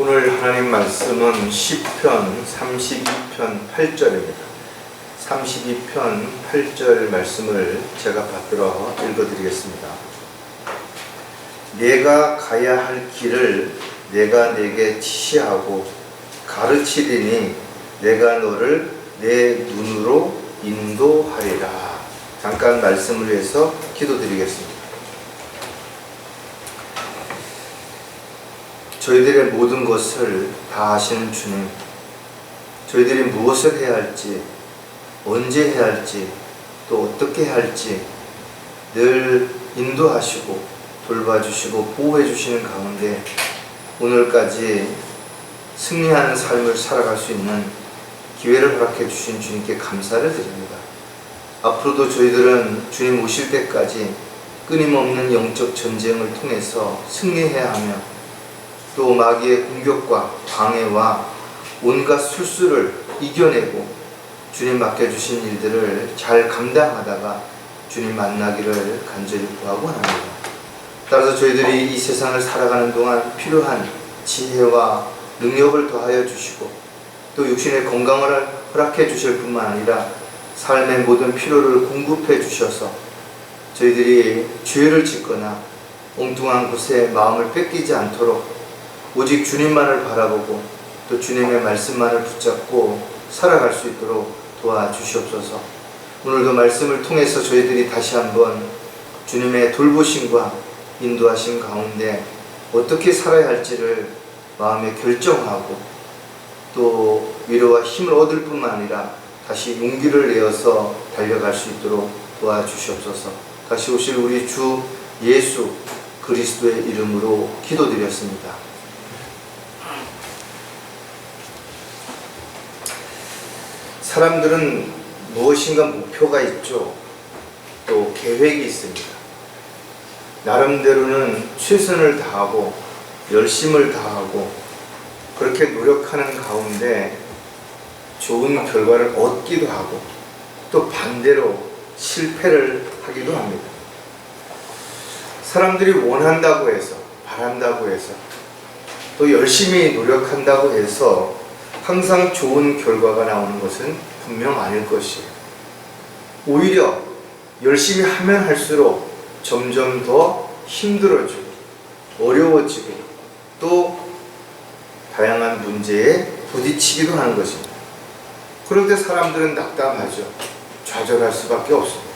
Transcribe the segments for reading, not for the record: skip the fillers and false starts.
오늘 하나님 말씀은 시편 32편 8절입니다. 32편 8절 말씀을 제가 받들어 읽어드리겠습니다. 내가 가야 할 길을 내가 내게 지시하고 가르치리니 내가 너를 내 눈으로 인도하리라. 잠깐 말씀을 위해서 기도드리겠습니다. 저희들의 모든 것을 다 아시는 주님, 저희들이 무엇을 해야 할지, 언제 해야 할지, 또 어떻게 해야 할지 늘 인도하시고 돌봐주시고 보호해주시는 가운데 오늘까지 승리하는 삶을 살아갈 수 있는 기회를 허락해 주신 주님께 감사를 드립니다. 앞으로도 저희들은 주님 오실 때까지 끊임없는 영적 전쟁을 통해서 승리해야 하며 또 마귀의 공격과 방해와 온갖 술수를 이겨내고 주님 맡겨주신 일들을 잘 감당하다가 주님 만나기를 간절히 구하고 합니다. 따라서 저희들이 이 세상을 살아가는 동안 필요한 지혜와 능력을 더하여 주시고 또 육신의 건강을 허락해 주실 뿐만 아니라 삶의 모든 필요를 공급해 주셔서 저희들이 죄를 짓거나 엉뚱한 곳에 마음을 뺏기지 않도록 오직 주님만을 바라보고 또 주님의 말씀만을 붙잡고 살아갈 수 있도록 도와주시옵소서. 오늘도 말씀을 통해서 저희들이 다시 한번 주님의 돌보심과 인도하심 가운데 어떻게 살아야 할지를 마음에 결정하고 또 위로와 힘을 얻을 뿐만 아니라 다시 용기를 내어서 달려갈 수 있도록 도와주시옵소서. 다시 오실 우리 주 예수 그리스도의 이름으로 기도드렸습니다. 사람들은 무엇인가 목표가 있죠. 또 계획이 있습니다. 나름대로는 최선을 다하고 열심을 다하고 그렇게 노력하는 가운데 좋은 결과를 얻기도 하고 또 반대로 실패를 하기도 합니다. 사람들이 원한다고 해서 바란다고 해서 또 열심히 노력한다고 해서 항상 좋은 결과가 나오는 것은 분명 아닐 것이에요. 오히려 열심히 하면 할수록 점점 더 힘들어지고 어려워지고 또 다양한 문제에 부딪히기도 하는 것입니다. 그럴 때 사람들은 낙담하죠. 좌절할 수밖에 없습니다.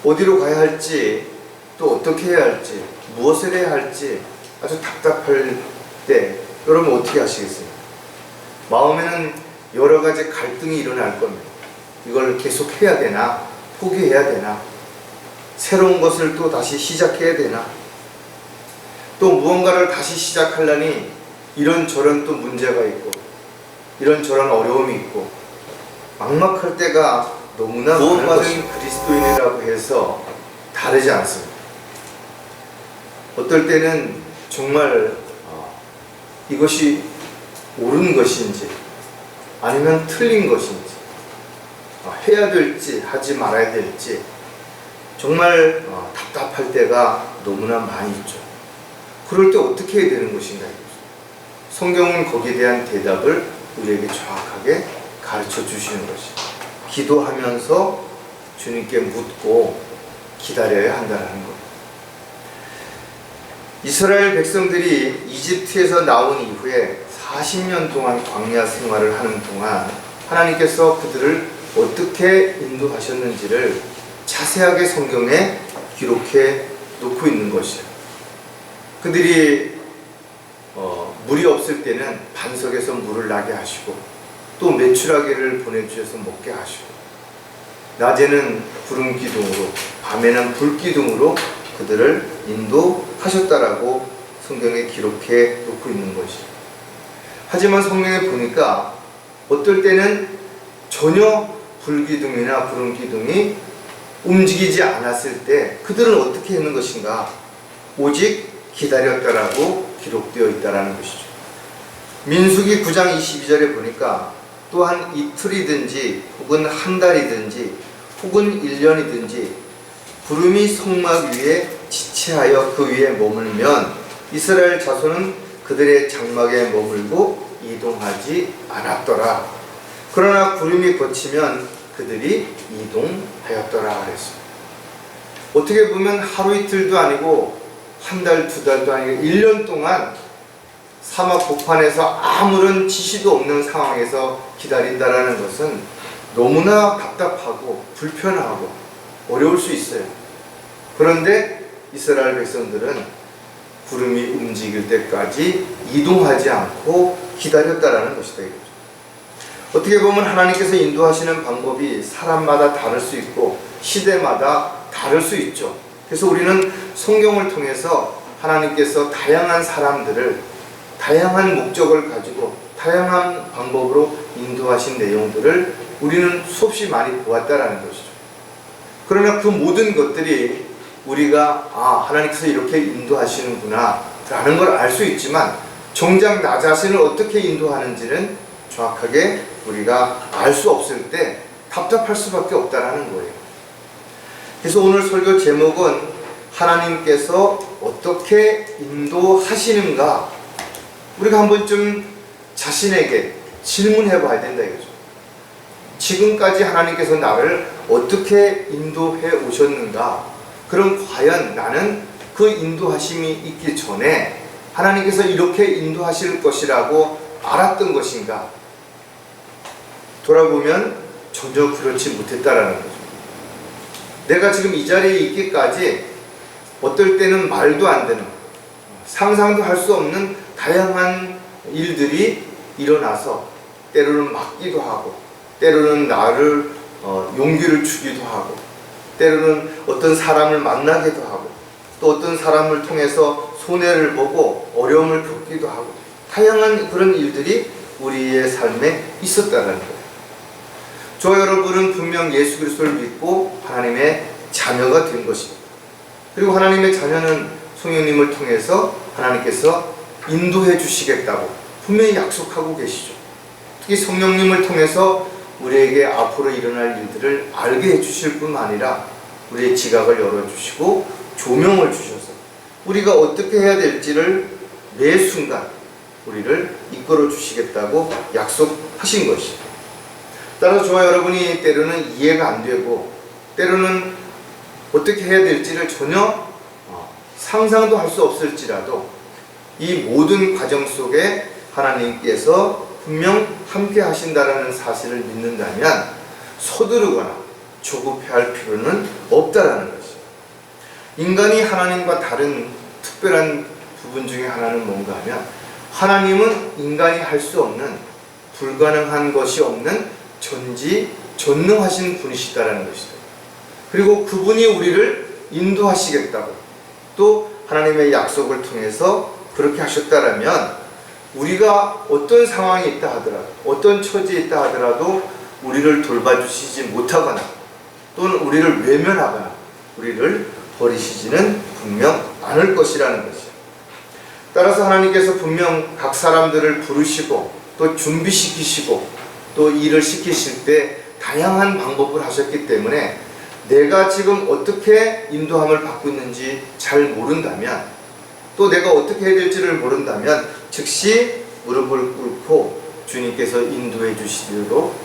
어디로 가야 할지 또 어떻게 해야 할지 무엇을 해야 할지 아주 답답할 때 여러분 어떻게 하시겠습니까? 마음에는 여러 가지 갈등이 일어날 겁니다. 이걸 계속 해야 되나? 포기해야 되나? 새로운 것을 또 다시 시작해야 되나? 또 무언가를 다시 시작하려니 이런저런 또 문제가 있고 이런저런 어려움이 있고 막막할 때가 너무나 구원받은 그리스도인이라고 해서 다르지 않습니다. 어떨 때는 정말 이것이 옳은 것인지 아니면 틀린 것인지 해야 될지 하지 말아야 될지 정말 답답할 때가 너무나 많이 있죠. 그럴 때 어떻게 해야 되는 것인가? 성경은 거기에 대한 대답을 우리에게 정확하게 가르쳐 주시는 것이 기도하면서 주님께 묻고 기다려야 한다는 것. 이스라엘 백성들이 이집트에서 나온 이후에 40년 동안 광야 생활을 하는 동안 하나님께서 그들을 어떻게 인도하셨는지를 자세하게 성경에 기록해 놓고 있는 것이에요. 그들이 물이 없을 때는 반석에서 물을 나게 하시고 또 메추라기를 보내주셔서 먹게 하시고 낮에는 구름 기둥으로 밤에는 불 기둥으로 그들을 인도하셨다라고 성경에 기록해 놓고 있는 것이에요. 하지만 성경에 보니까 어떨 때는 전혀 불기둥이나 구름기둥이 움직이지 않았을 때 그들은 어떻게 했는 것인가? 오직 기다렸다라고 기록되어 있다라는 것이죠. 민수기 9장 22절에 보니까 또한 이틀이든지 혹은 한 달이든지 혹은 1년이든지 구름이 성막 위에 지체하여 그 위에 머물면 이스라엘 자손은 그들의 장막에 머물고 이동하지 않았더라. 그러나 구름이 걷히면 그들이 이동하였더라 그랬어요. 어떻게 보면 하루 이틀도 아니고 한 달, 두 달도 아니고 1년 동안 사막 복판에서 아무런 지시도 없는 상황에서 기다린다라는 것은 너무나 답답하고 불편하고 어려울 수 있어요. 그런데 이스라엘 백성들은 구름이 움직일 때까지 이동하지 않고 기다렸다라는 것이다. 어떻게 보면 하나님께서 인도하시는 방법이 사람마다 다를 수 있고 시대마다 다를 수 있죠. 그래서 우리는 성경을 통해서 하나님께서 다양한 사람들을 다양한 목적을 가지고 다양한 방법으로 인도하신 내용들을 우리는 수없이 많이 보았다라는 것이죠. 그러나 그 모든 것들이 우리가 하나님께서 이렇게 인도하시는구나 라는 걸 알 수 있지만 정작 나 자신을 어떻게 인도하는지는 정확하게 우리가 알 수 없을 때 답답할 수밖에 없다라는 거예요. 그래서 오늘 설교 제목은 하나님께서 어떻게 인도하시는가, 우리가 한 번쯤 자신에게 질문해 봐야 된다 이거죠. 지금까지 하나님께서 나를 어떻게 인도해 오셨는가? 그럼 과연 나는 그 인도하심이 있기 전에 하나님께서 이렇게 인도하실 것이라고 알았던 것인가? 돌아보면 전혀 그렇지 못했다라는 거죠. 내가 지금 이 자리에 있기까지 어떨 때는 말도 안 되는, 상상도 할 수 없는 다양한 일들이 일어나서 때로는 맞기도 하고 때로는 나를 용기를 주기도 하고 때로는 어떤 사람을 만나기도 하고 또 어떤 사람을 통해서 손해를 보고 어려움을 겪기도 하고 다양한 그런 일들이 우리의 삶에 있었다는 거예요. 저와 여러분은 분명 예수 그리스도를 믿고 하나님의 자녀가 된 것입니다. 그리고 하나님의 자녀는 성령님을 통해서 하나님께서 인도해 주시겠다고 분명히 약속하고 계시죠. 특히 성령님을 통해서 우리에게 앞으로 일어날 일들을 알게 해주실 뿐만 아니라 우리의 지각을 열어주시고 조명을 주셔서 우리가 어떻게 해야 될지를 매 순간 우리를 이끌어 주시겠다고 약속하신 것이죠. 따라서 저와 여러분이 때로는 이해가 안 되고 때로는 어떻게 해야 될지를 전혀 상상도 할 수 없을지라도 이 모든 과정 속에 하나님께서 분명 함께 하신다라는 사실을 믿는다면 서두르거나 조급해할 필요는 없다라는 것이죠. 인간이 하나님과 다른 특별한 부분 중에 하나는 뭔가 하면 하나님은 인간이 할 수 없는 불가능한 것이 없는 전지전능하신 분이시다라는 것이죠. 그리고 그분이 우리를 인도하시겠다고 또 하나님의 약속을 통해서 그렇게 하셨다라면 우리가 어떤 상황이 있다 하더라도 어떤 처지에 있다 하더라도 우리를 돌봐주시지 못하거나 또는 우리를 외면하거나 우리를 버리시지는 분명 않을 것이라는 것이죠. 따라서 하나님께서 분명 각 사람들을 부르시고 또 준비시키시고 또 일을 시키실 때 다양한 방법을 하셨기 때문에 내가 지금 어떻게 인도함을 받고 있는지 잘 모른다면 또 내가 어떻게 해야 될지를 모른다면 즉시 무릎을 꿇고 주님께서 인도해 주시도록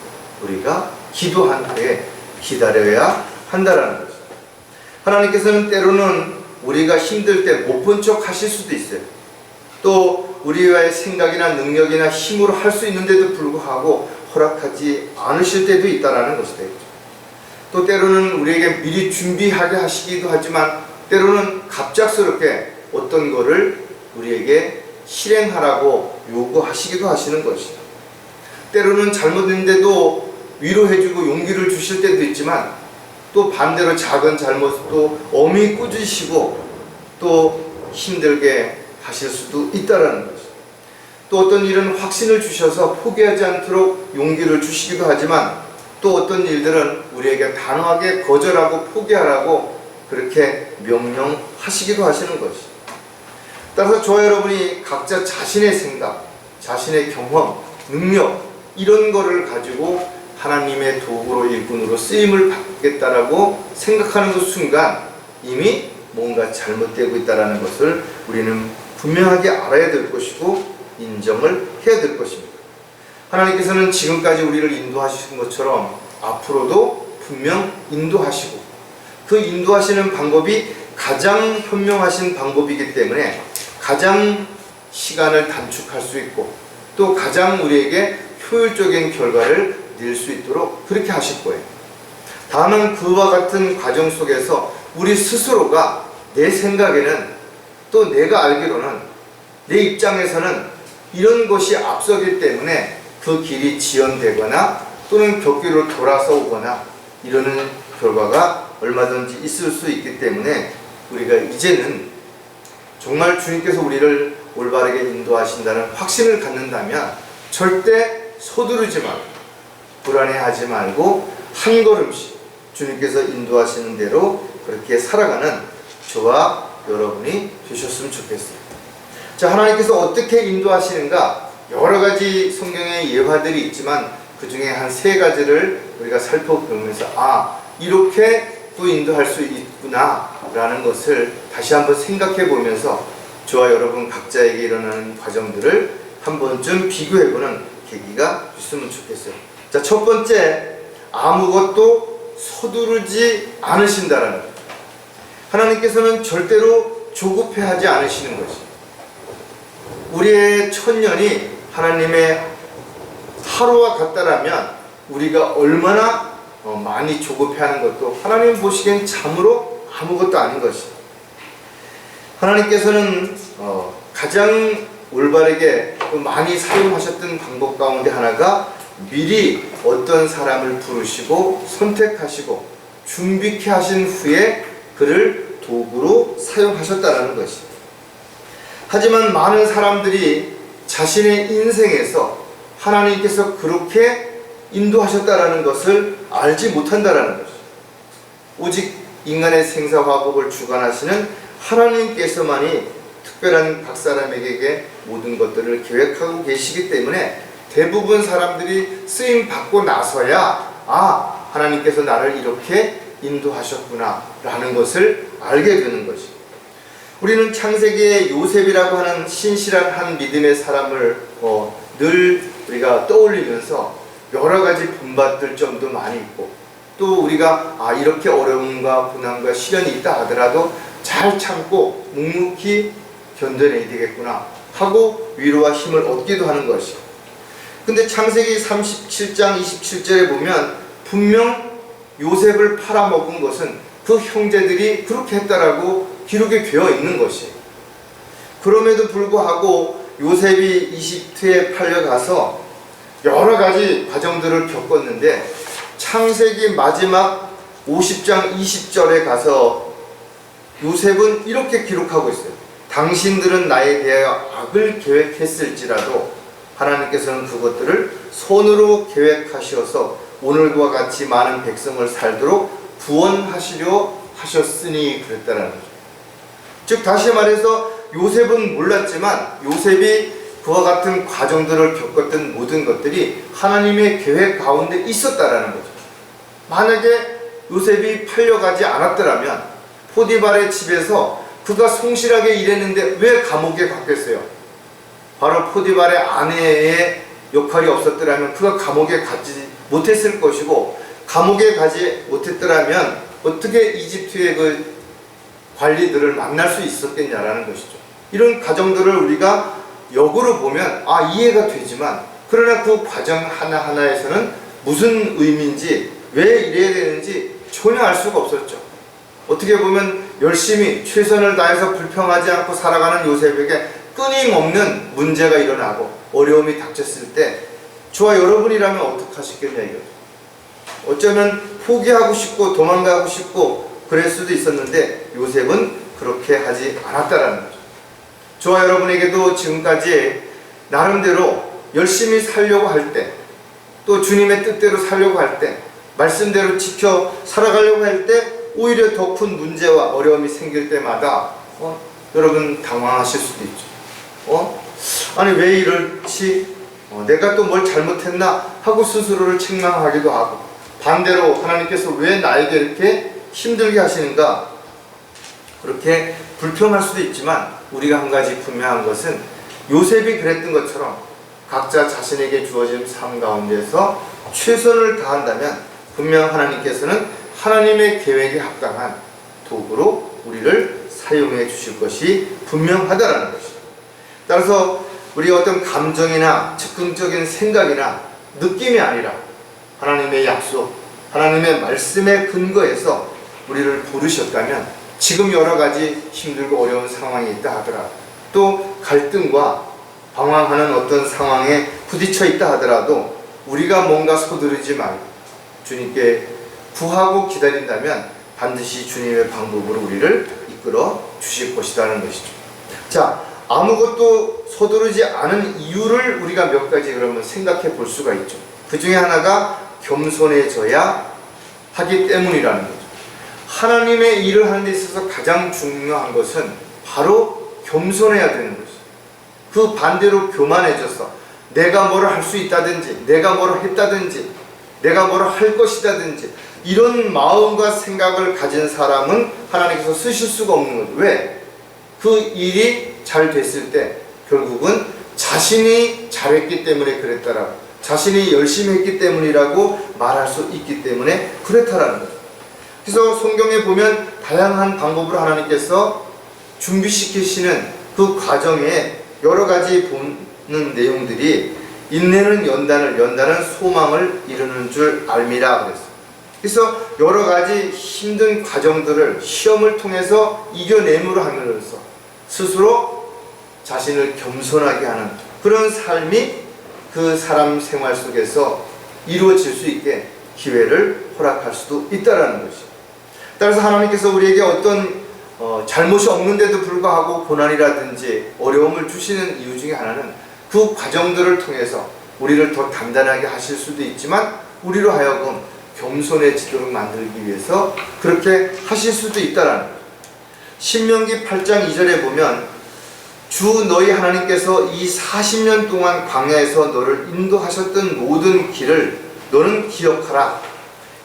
우리가 기도한 후에 기다려야 한다라는 거죠. 하나님께서는 때로는 우리가 힘들 때 못 본 척 하실 수도 있어요. 또 우리의 생각이나 능력이나 힘으로 할 수 있는데도 불구하고 허락하지 않으실 때도 있다라는 것이다. 또 때로는 우리에게 미리 준비하게 하시기도 하지만 때로는 갑작스럽게 어떤 거를 우리에게 실행하라고 요구하시기도 하시는 것이다. 때로는 잘못했는데도 위로해주고 용기를 주실 때도 있지만 또 반대로 작은 잘못도 엄히 꾸짖으시고 또 힘들게 하실 수도 있다라는 것이다. 또 어떤 일은 확신을 주셔서 포기하지 않도록 용기를 주시기도 하지만 또 어떤 일들은 우리에게 단호하게 거절하고 포기하라고 그렇게 명령하시기도 하시는 것이죠. 따라서 저와 여러분이 각자 자신의 생각, 자신의 경험, 능력 이런 거를 가지고 하나님의 도구로 일꾼으로 쓰임을 받겠다라고 생각하는 그 순간 이미 뭔가 잘못되고 있다는 것을 우리는 분명하게 알아야 될 것이고 인정을 해야 될 것입니다. 하나님께서는 지금까지 우리를 인도하신 것처럼 앞으로도 분명 인도하시고, 그 인도하시는 방법이 가장 현명하신 방법이기 때문에 가장 시간을 단축할 수 있고 또 가장 우리에게 효율적인 결과를 낼 수 있도록 그렇게 하실 거예요. 다만 그와 같은 과정 속에서 우리 스스로가 내 생각에는, 또 내가 알기로는, 내 입장에서는 이런 것이 앞서기 때문에 그 길이 지연되거나 또는 곁길로 돌아서 오거나 이러는 결과가 얼마든지 있을 수 있기 때문에 우리가 이제는 정말 주님께서 우리를 올바르게 인도하신다는 확신을 갖는다면 절대 서두르지 말고 불안해하지 말고 한 걸음씩 주님께서 인도하시는 대로 그렇게 살아가는 저와 여러분이 되셨으면 좋겠어요. 자, 하나님께서 어떻게 인도하시는가, 여러 가지 성경의 예화들이 있지만 그 중에 한 3가지를 우리가 살펴보면서 이렇게 또 인도할 수 있구나 라는 것을 다시 한번 생각해 보면서 저와 여러분 각자에게 일어나는 과정들을 한 번쯤 비교해보는 계기가 있으면 좋겠어요. 자, 첫 번째, 아무것도 서두르지 않으신다라는 것. 하나님께서는 절대로 조급해하지 않으시는 것이, 우리의 천년이 하나님의 하루와 같다라면 우리가 얼마나 많이 조급해하는 것도 하나님 보시기엔 참으로 아무것도 아닌 것이다. 하나님께서는 가장 올바르게 많이 사용하셨던 방법 가운데 하나가 미리 어떤 사람을 부르시고 선택하시고 준비케 하신 후에 그를 도구로 사용하셨다는 것입니다. 하지만 많은 사람들이 자신의 인생에서 하나님께서 그렇게 인도하셨다라는 것을 알지 못한다라는 것이죠. 오직 인간의 생사화복을 주관하시는 하나님께서만이 특별한 각 사람에게 모든 것들을 계획하고 계시기 때문에 대부분 사람들이 쓰임 받고 나서야 하나님께서 나를 이렇게 인도하셨구나 라는 것을 알게 되는 것이죠. 우리는 창세기의 요셉이라고 하는 신실한 한 믿음의 사람을 늘 우리가 떠올리면서 여러 가지 본받을 점도 많이 있고, 또 우리가 이렇게 어려움과 고난과 시련이 있다 하더라도 잘 참고 묵묵히 견뎌내야 되겠구나 하고 위로와 힘을 얻기도 하는 것이고, 근데 창세기 37장 27절에 보면 분명 요셉을 팔아먹은 것은 그 형제들이 그렇게 했다라고 기록이 되어 있는 것이에요. 그럼에도 불구하고 요셉이 이집트에 팔려가서 여러 가지 과정들을 겪었는데 창세기 마지막 50장 20절에 가서 요셉은 이렇게 기록하고 있어요. 당신들은 나에 대하여 악을 계획했을지라도 하나님께서는 그것들을 선으로 계획하셔서 오늘과 같이 많은 백성을 살도록 구원하시려 하셨으니 그랬다라는 거죠. 즉 다시 말해서 요셉은 몰랐지만 요셉이 그와 같은 과정들을 겪었던 모든 것들이 하나님의 계획 가운데 있었다라는 거죠. 만약에 요셉이 팔려가지 않았더라면 포디발의 집에서 그가 성실하게 일했는데 왜 감옥에 갔겠어요? 바로 포디발의 아내의 역할이 없었더라면 그가 감옥에 가지 못했을 것이고, 감옥에 가지 못했더라면 어떻게 이집트의 그 관리들을 만날 수 있었겠냐라는 것이죠. 이런 과정들을 우리가 역으로 보면 이해가 되지만, 그러나 그 과정 하나하나에서는 무슨 의미인지, 왜 이래야 되는지 전혀 알 수가 없었죠. 어떻게 보면 열심히 최선을 다해서 불평하지 않고 살아가는 요셉에게 끊임없는 문제가 일어나고 어려움이 닥쳤을 때 저와 여러분이라면 어떻게 하셨겠냐 이거죠. 어쩌면 포기하고 싶고 도망가고 싶고 그럴 수도 있었는데 요셉은 그렇게 하지 않았다라는 거죠. 저와 여러분에게도 지금까지 나름대로 열심히 살려고 할 때, 또 주님의 뜻대로 살려고 할 때, 말씀대로 지켜 살아가려고 할 때 오히려 더 큰 문제와 어려움이 생길 때마다 여러분 당황하실 수도 있죠. 아니 왜 이럴지, 내가 또 뭘 잘못했나 하고 스스로를 책망하기도 하고, 반대로 하나님께서 왜 나에게 이렇게 힘들게 하시는가 그렇게 불평할 수도 있지만, 우리가 한 가지 분명한 것은 요셉이 그랬던 것처럼 각자 자신에게 주어진 삶 가운데서 최선을 다한다면 분명 하나님께서는 하나님의 계획에 합당한 도구로 우리를 사용해 주실 것이 분명하다라는 것입니다. 따라서 우리가 어떤 감정이나 즉흥적인 생각이나 느낌이 아니라 하나님의 약속, 하나님의 말씀에 근거해서 우리를 부르셨다면 지금 여러 가지 힘들고 어려운 상황이 있다 하더라도 또 갈등과 방황하는 어떤 상황에 부딪혀 있다 하더라도 우리가 뭔가 서두르지 말고 주님께 구하고 기다린다면 반드시 주님의 방법으로 우리를 이끌어 주실 것이라는 것이죠. 자, 아무것도 서두르지 않은 이유를 우리가 몇 가지 그러면 생각해 볼 수가 있죠. 그 중에 하나가 겸손해져야 하기 때문이라는 거죠. 하나님의 일을 하는 데 있어서 가장 중요한 것은 바로 겸손해야 되는 것이죠. 그 반대로 교만해져서 내가 뭐를 할 수 있다든지 내가 뭐를 했다든지 내가 뭐를 할 것이다든지 이런 마음과 생각을 가진 사람은 하나님께서 쓰실 수가 없는 거죠. 왜? 그 일이 잘 됐을 때 결국은 자신이 잘했기 때문에 그랬다라고, 자신이 열심히 했기 때문이라고 말할 수 있기 때문에 그렇다라는 거죠. 그래서 성경에 보면 다양한 방법으로 하나님께서 준비시키시는 그 과정에 여러 가지 보는 내용들이 인내는 연단을, 연단은 소망을 이루는 줄 알미라 그랬어요. 그래서 여러 가지 힘든 과정들을 시험을 통해서 이겨내므로 하면서 스스로 자신을 겸손하게 하는 그런 삶이 그 사람 생활 속에서 이루어질 수 있게 기회를 허락할 수도 있다는 것이죠. 따라서 하나님께서 우리에게 어떤 잘못이 없는데도 불구하고 고난이라든지 어려움을 주시는 이유 중에 하나는 그 과정들을 통해서 우리를 더 단단하게 하실 수도 있지만 우리로 하여금 겸손해지도록 만들기 위해서 그렇게 하실 수도 있다라는 거예요. 신명기 8장 2절에 보면 주 너희 하나님께서 이 40년 동안 광야에서 너를 인도하셨던 모든 길을 너는 기억하라.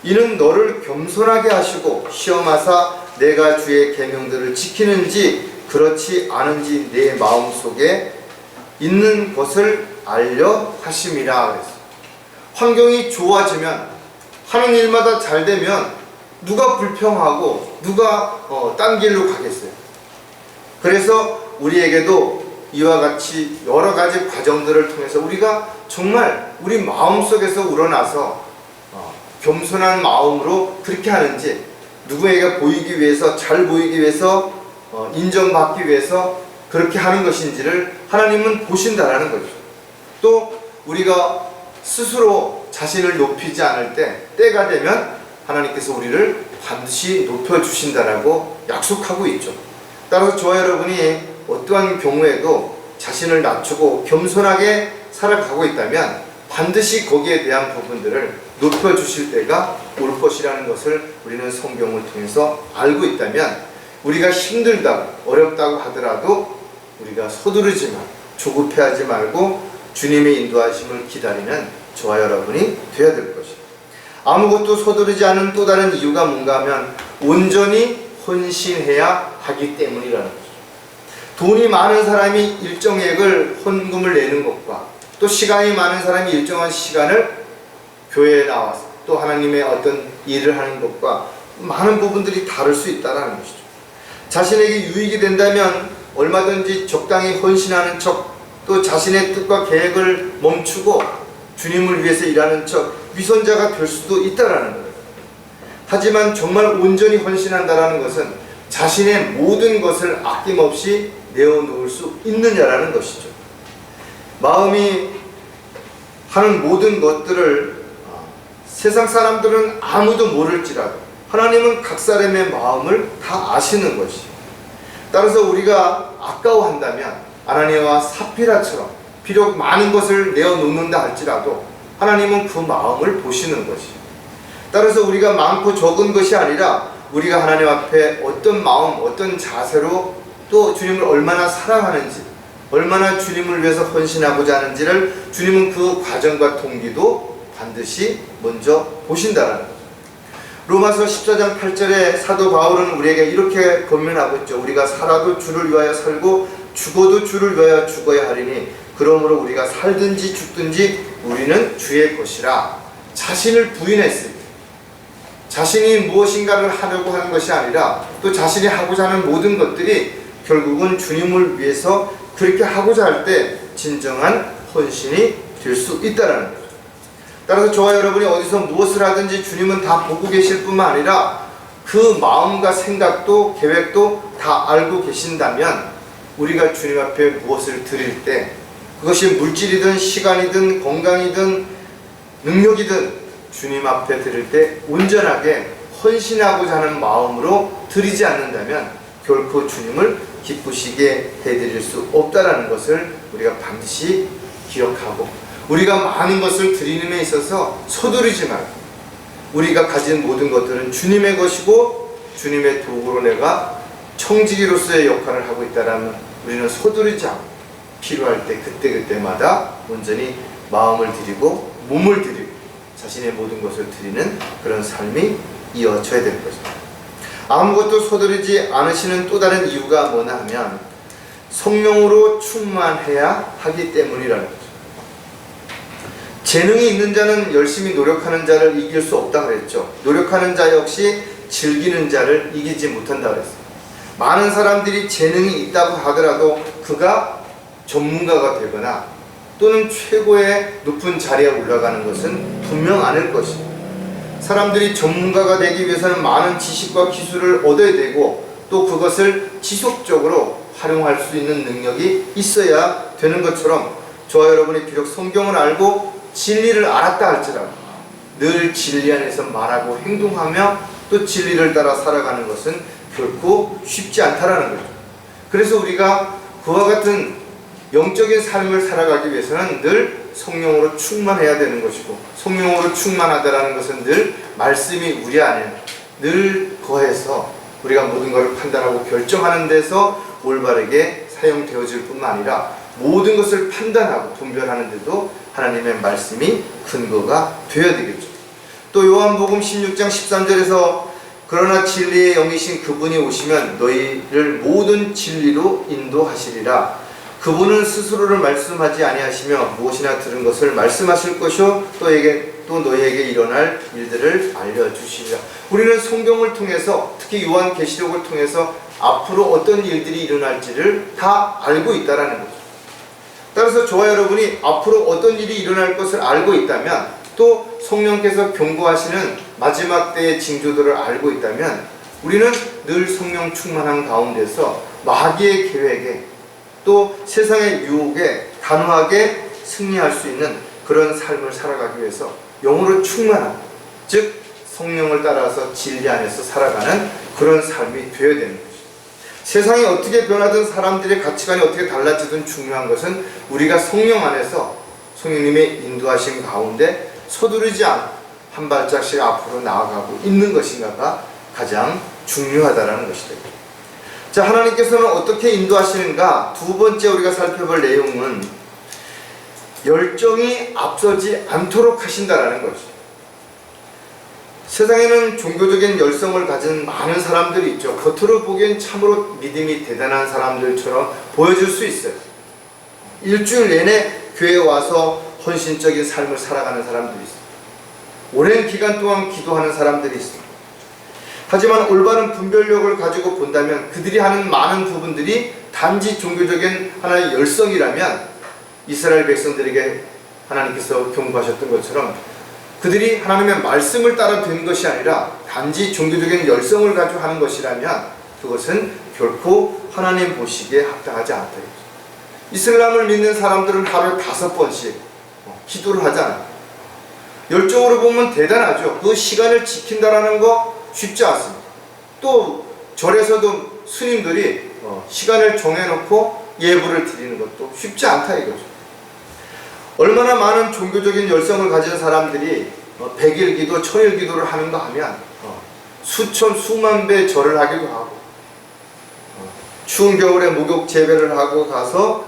이는 너를 겸손하게 하시고 시험하사 내가 주의 계명들을 지키는지 그렇지 않은지 내 마음속에 있는 것을 알려 하심이라 그랬어요. 환경이 좋아지면 하는 일마다 잘 되면 누가 불평하고 누가 딴 길로 가겠어요. 그래서 우리에게도 이와 같이 여러 가지 과정들을 통해서 우리가 정말 우리 마음속에서 우러나서 겸손한 마음으로 그렇게 하는지, 누구에게 보이기 위해서, 잘 보이기 위해서, 인정받기 위해서 그렇게 하는 것인지를 하나님은 보신다라는 거죠. 또 우리가 스스로 자신을 높이지 않을 때 때가 되면 하나님께서 우리를 반드시 높여주신다라고 약속하고 있죠. 따라서 저와 여러분이 어떠한 경우에도 자신을 낮추고 겸손하게 살아가고 있다면 반드시 거기에 대한 부분들을 높여주실 때가 올 것이라는 것을 우리는 성경을 통해서 알고 있다면 우리가 힘들다고 어렵다고 하더라도 우리가 서두르지 말고 조급해하지 말고 주님의 인도하심을 기다리는 저와 여러분이 되어야 될 것입니다. 아무것도 서두르지 않은 또 다른 이유가 뭔가 하면 온전히 헌신해야 하기 때문이라는 거죠. 돈이 많은 사람이 일정액을 헌금을 내는 것과 또 시간이 많은 사람이 일정한 시간을 교회에 나와서 또 하나님의 어떤 일을 하는 것과 많은 부분들이 다를 수 있다는 것이죠. 자신에게 유익이 된다면 얼마든지 적당히 헌신하는 척, 또 자신의 뜻과 계획을 멈추고 주님을 위해서 일하는 척 위선자가 될 수도 있다라는 거예요. 하지만 정말 온전히 헌신한다라는 것은 자신의 모든 것을 아낌없이 내어놓을 수 있느냐라는 것이죠. 마음이 하는 모든 것들을 세상 사람들은 아무도 모를지라도 하나님은 각 사람의 마음을 다 아시는 것이죠. 따라서 우리가 아까워한다면 아나니아와 삽비라처럼 비록 많은 것을 내어놓는다 할지라도 하나님은 그 마음을 보시는 것이죠. 따라서 우리가 많고 적은 것이 아니라 우리가 하나님 앞에 어떤 마음, 어떤 자세로 또 주님을 얼마나 사랑하는지, 얼마나 주님을 위해서 헌신하고자 하는지를 주님은 그 과정과 동기도 반드시 먼저 보신다는 거죠. 로마서 14장 8절에 사도 바울은 우리에게 이렇게 권면하고 있죠. 우리가 살아도 주를 위하여 살고 죽어도 주를 위하여 죽어야 하리니 그러므로 우리가 살든지 죽든지 우리는 주의 것이라. 자신을 부인했습니다. 자신이 무엇인가를 하려고 하는 것이 아니라 또 자신이 하고자 하는 모든 것들이 결국은 주님을 위해서 그렇게 하고자 할 때 진정한 헌신이 될 수 있다는 거죠. 따라서 저와 여러분이 어디서 무엇을 하든지 주님은 다 보고 계실 뿐만 아니라 그 마음과 생각도 계획도 다 알고 계신다면 우리가 주님 앞에 무엇을 드릴 때 그것이 물질이든 시간이든 건강이든 능력이든 주님 앞에 드릴 때 온전하게 헌신하고자 하는 마음으로 드리지 않는다면 결코 주님을 기쁘시게 해드릴 수 없다는 것을 우리가 반드시 기억하고, 우리가 많은 것을 드리는 데 있어서 서두르지 말고 우리가 가진 모든 것들은 주님의 것이고 주님의 도구로 내가 청지기로서의 역할을 하고 있다면 우리는 서두르지 않고 필요할 때 그때그때마다 온전히 마음을 드리고 몸을 드리고 자신의 모든 것을 드리는 그런 삶이 이어져야 될 것입니다. 아무것도 서두르지 않으시는 또 다른 이유가 뭐냐 하면 성령으로 충만해야 하기 때문이라는 거죠. 재능이 있는 자는 열심히 노력하는 자를 이길 수 없다 그랬죠. 노력하는 자 역시 즐기는 자를 이기지 못한다 그랬어요. 많은 사람들이 재능이 있다고 하더라도 그가 전문가가 되거나 또는 최고의 높은 자리에 올라가는 것은 분명 않을 것입니다. 사람들이 전문가가 되기 위해서는 많은 지식과 기술을 얻어야 되고 또 그것을 지속적으로 활용할 수 있는 능력이 있어야 되는 것처럼 저와 여러분이 비록 성경을 알고 진리를 알았다 할지라도 늘 진리 안에서 말하고 행동하며 또 진리를 따라 살아가는 것은 결코 쉽지 않다라는 거죠. 그래서 우리가 그와 같은 영적인 삶을 살아가기 위해서는 늘 성령으로 충만해야 되는 것이고, 성령으로 충만하다라는 것은 늘 말씀이 우리 안에 늘 거해서 우리가 모든 것을 판단하고 결정하는 데서 올바르게 사용되어질 뿐만 아니라 모든 것을 판단하고 분별하는 데도 하나님의 말씀이 근거가 되어야 되겠죠. 또 요한복음 16장 13절에서 그러나 진리의 영이신 그분이 오시면 너희를 모든 진리로 인도하시리라. 그분은 스스로를 말씀하지 아니하시며 무엇이나 들은 것을 말씀하실 것이요 또 너희에게 일어날 일들을 알려주시리라. 우리는 성경을 통해서 특히 요한계시록을 통해서 앞으로 어떤 일들이 일어날지를 다 알고 있다는 거죠. 따라서 저와 여러분이 앞으로 어떤 일이 일어날 것을 알고 있다면 또 성령께서 경고하시는 마지막 때의 징조들을 알고 있다면 우리는 늘 성령 충만한 가운데서 마귀의 계획에 또 세상의 유혹에 단호하게 승리할 수 있는 그런 삶을 살아가기 위해서 영으로 충만한, 즉 성령을 따라서 진리 안에서 살아가는 그런 삶이 되어야 되는 것이죠. 세상이 어떻게 변하든 사람들의 가치관이 어떻게 달라지든 중요한 것은 우리가 성령 안에서 성령님의 인도하심 가운데 서두르지 않고 한 발짝씩 앞으로 나아가고 있는 것인가가 가장 중요하다는 것이죠. 자, 하나님께서는 어떻게 인도하시는가? 두 번째 우리가 살펴볼 내용은 열정이 앞서지 않도록 하신다라는 거죠. 세상에는 종교적인 열성을 가진 많은 사람들이 있죠. 겉으로 보기엔 참으로 믿음이 대단한 사람들처럼 보여질 수 있어요. 일주일 내내 교회에 와서 헌신적인 삶을 살아가는 사람들이 있어요. 오랜 기간 동안 기도하는 사람들이 있어요. 하지만 올바른 분별력을 가지고 본다면 그들이 하는 많은 부분들이 단지 종교적인 하나의 열성이라면 이스라엘 백성들에게 하나님께서 경고하셨던 것처럼 그들이 하나님의 말씀을 따라 된 것이 아니라 단지 종교적인 열성을 가지고 하는 것이라면 그것은 결코 하나님 보시기에 합당하지 않다. 이슬람을 믿는 사람들은 하루에 5번씩 기도를 하잖아요. 열정으로 보면 대단하죠. 그 시간을 지킨다라는 거 쉽지 않습니다. 또 절에서도 스님들이 시간을 정해놓고 예불을 드리는 것도 쉽지 않다 이거죠. 얼마나 많은 종교적인 열성을 가진 사람들이 100일 기도, 1000일 기도를 하는가 하면 수천, 수만 배 절을 하기도 하고 추운 겨울에 목욕 재배를 하고 가서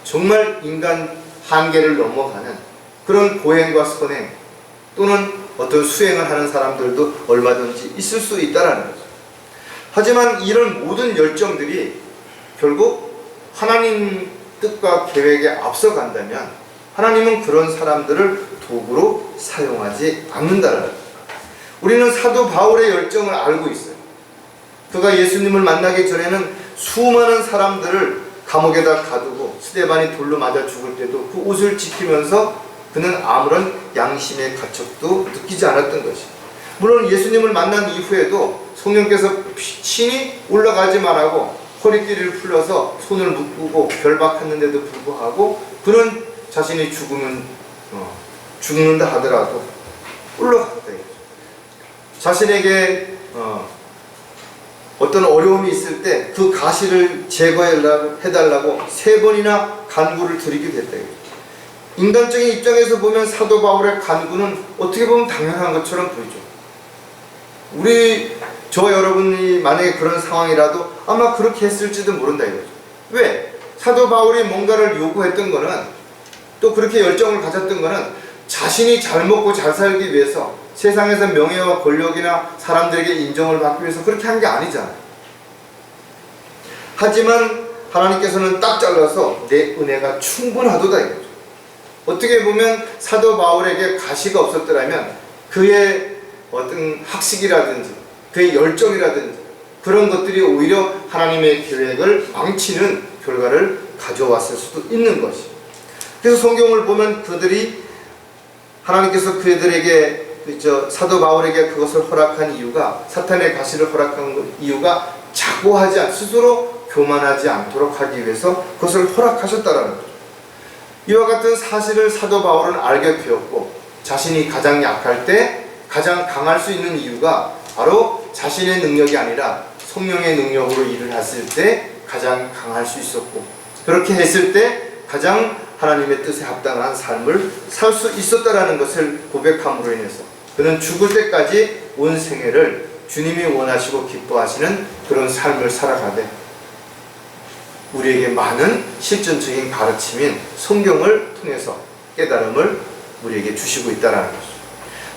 정말 인간 한계를 넘어가는 그런 고행과 선행 또는 어떤 수행을 하는 사람들도 얼마든지 있을 수 있다는 거죠. 하지만 이런 모든 열정들이 결국 하나님 뜻과 계획에 앞서간다면 하나님은 그런 사람들을 도구로 사용하지 않는다는 거죠. 우리는 사도 바울의 열정을 알고 있어요. 그가 예수님을 만나기 전에는 수많은 사람들을 감옥에다 가두고 스데반이 돌로 맞아 죽을 때도 그 옷을 지키면서 그는 아무런 양심의 가책도 느끼지 않았던 것이. 물론 예수님을 만난 이후에도 성령께서 친히 올라가지 말라고 허리띠를 풀러서 손을 묶고 결박했는데도 불구하고 그는 자신이 죽는다 하더라도 올라갔다. 자신에게 어떤 어려움이 있을 때 그 가시를 제거해달라고 3번이나 간구를 드리게 됐다. 인간적인 입장에서 보면 사도 바울의 간구는 어떻게 보면 당연한 것처럼 보이죠. 저 여러분이 만약에 그런 상황이라도 아마 그렇게 했을지도 모른다 이거죠. 왜? 사도 바울이 뭔가를 요구했던 거는, 또 그렇게 열정을 가졌던 거는 자신이 잘 먹고 잘 살기 위해서, 세상에서 명예와 권력이나 사람들에게 인정을 받기 위해서 그렇게 한 게 아니잖아요. 하지만 하나님께서는 딱 잘라서 내 은혜가 충분하도다 이거죠. 어떻게 보면 사도 바울에게 가시가 없었더라면 그의 어떤 학식이라든지 그의 열정이라든지 그런 것들이 오히려 하나님의 계획을 망치는 결과를 가져왔을 수도 있는 것이. 그래서 성경을 보면 하나님께서 그들에게 사도 바울에게 그것을 허락한 이유가, 사탄의 가시를 허락한 이유가 자고하지 않고 스스로 교만하지 않도록 하기 위해서 그것을 허락하셨다라는 거죠. 이와 같은 사실을 사도 바울은 알게 되었고, 자신이 가장 약할 때 가장 강할 수 있는 이유가 바로 자신의 능력이 아니라 성령의 능력으로 일을 했을 때 가장 강할 수 있었고, 그렇게 했을 때 가장 하나님의 뜻에 합당한 삶을 살 수 있었다라는 것을 고백함으로 인해서 그는 죽을 때까지 온 생애를 주님이 원하시고 기뻐하시는 그런 삶을 살아가되, 우리에게 많은 실전적인 가르침인 성경을 통해서 깨달음을 우리에게 주시고 있다는 것이죠.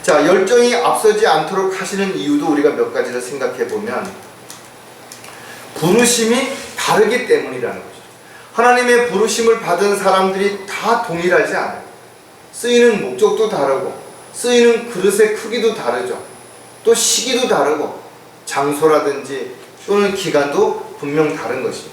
자, 열정이 앞서지 않도록 하시는 이유도 우리가 몇 가지를 생각해 보면 부르심이 다르기 때문이라는 것이죠. 하나님의 부르심을 받은 사람들이 다 동일하지 않아요. 쓰이는 목적도 다르고 쓰이는 그릇의 크기도 다르죠. 또 시기도 다르고 장소라든지 또는 기간도 분명 다른 것입니다.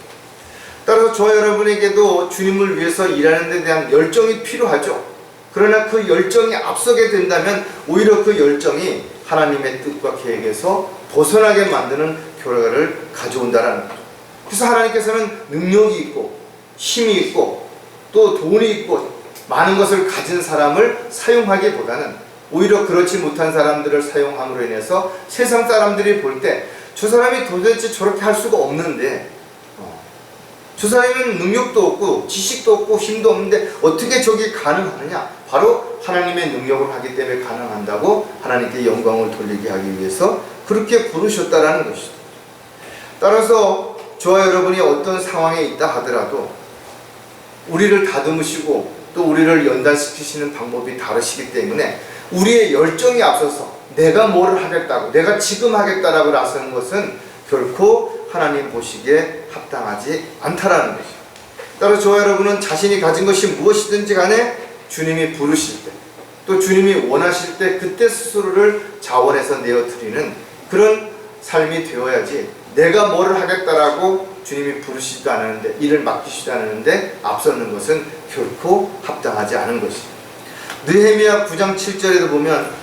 따라서 저 여러분에게도 주님을 위해서 일하는 데 대한 열정이 필요하죠. 그러나 그 열정이 앞서게 된다면 오히려 그 열정이 하나님의 뜻과 계획에서 벗어나게 만드는 결과를 가져온다는 거죠. 그래서 하나님께서는 능력이 있고 힘이 있고 또 돈이 있고 많은 것을 가진 사람을 사용하기보다는 오히려 그렇지 못한 사람들을 사용함으로 인해서 세상 사람들이 볼 때 저 사람이 도대체 저렇게 할 수가 없는데, 저 사람은 능력도 없고 지식도 없고 힘도 없는데 어떻게 저게 가능하느냐? 바로 하나님의 능력을 하기 때문에 가능한다고 하나님께 영광을 돌리게 하기 위해서 그렇게 부르셨다라는 것이죠. 따라서 저와 여러분이 어떤 상황에 있다 하더라도 우리를 다듬으시고 또 우리를 연단시키시는 방법이 다르시기 때문에 우리의 열정이 앞서서 내가 뭐를 하겠다고, 내가 지금 하겠다라고 나서는 것은 결코 하나님 보시기에 합당하지 않다라는 것이죠. 따라서 저와 여러분은 자신이 가진 것이 무엇이든지 간에 주님이 부르실 때, 또 주님이 원하실 때 그때 스스로를 자원해서 내어드리는 그런 삶이 되어야지, 내가 뭐를 하겠다라고 주님이 부르시지도 않았는데, 일을 맡기시지도 않았는데 앞서는 것은 결코 합당하지 않은 것입니다. 느헤미야 9장 7절에도 보면